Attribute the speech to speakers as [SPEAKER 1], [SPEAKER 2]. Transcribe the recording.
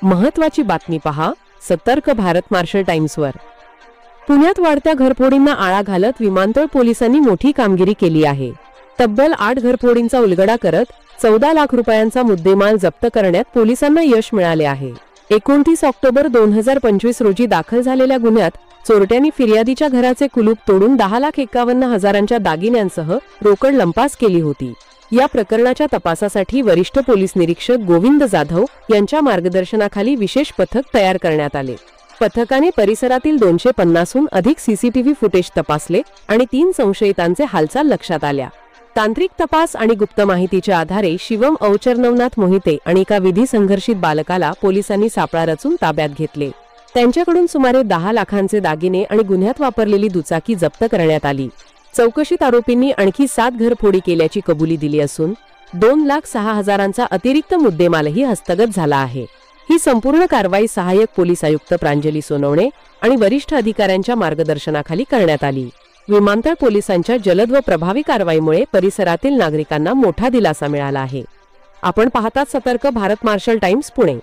[SPEAKER 1] महत्त्वाची बातमी पहा सतर्क भारत मार्शल टाइम्सवर। पुण्यात वाढत्या घरफोडींना आळा घालत विमानतळ पोलिसांनी मोठी कामगिरी केली आहे। तब्बल 8 घरफोडींचा उलगडा करत 14 लाख रुपयांचा मुद्देमाल जप्त करण्यात पोलिसांना यश मिळाले आहे। 29 ऑक्टोबर 2025 रोजी दाखल झालेल्या गुन्ह्यात चोरट्यांनी फिर्यादीच्या घराचे कुलूप तोडून 10,51,000च्या दागिन्यांसह रोकड लंपास केली होती। या प्रकरणाच्या तपासासाठी वरिष्ठ पोलीस निरीक्षक गोविंद जाधव यांच्या मार्गदर्शनाखाली विशेष पथक तयार करण्यात आले। पथकाने परिसरातील 250हून अधिक सीसीटीव्ही फुटेज तपासले आणि 3 संशयितांचे हालचाल लक्षात आल्या। तांत्रिक तपास आणि गुप्त माहितीच्या आधारे शिवम औचरनवनाथ मोहिते आणि एका विधी संघर्षित बालकाला पोलिसांनी सापळा रचून ताब्यात घेतले। त्यांच्याकडून सुमारे 10 लाखांचे दागिने आणि गुन्ह्यात वापरलेली दुचाकी जप्त करण्यात आली। चौकशीत आरोपींनी आणखी 7 घरफोडी केल्याची कबुली दिली असून 2,06,000चा अतिरिक्त मुद्देमालही हस्तगत झाला आहे। ही संपूर्ण कारवाई सहाय्यक पोलीस आयुक्त प्रांजली सोनवणे आणि वरिष्ठ अधिकाऱ्यांच्या मार्गदर्शनाखाली करण्यात आली। विमानतळ पोलिसांच्या जलद व प्रभावी कारवाईमुळे परिसरातील नागरिकांना मोठा दिलासा मिळाला आहे। आपण पाहतात सतर्क भारत मार्शल टाइम्स पुणे।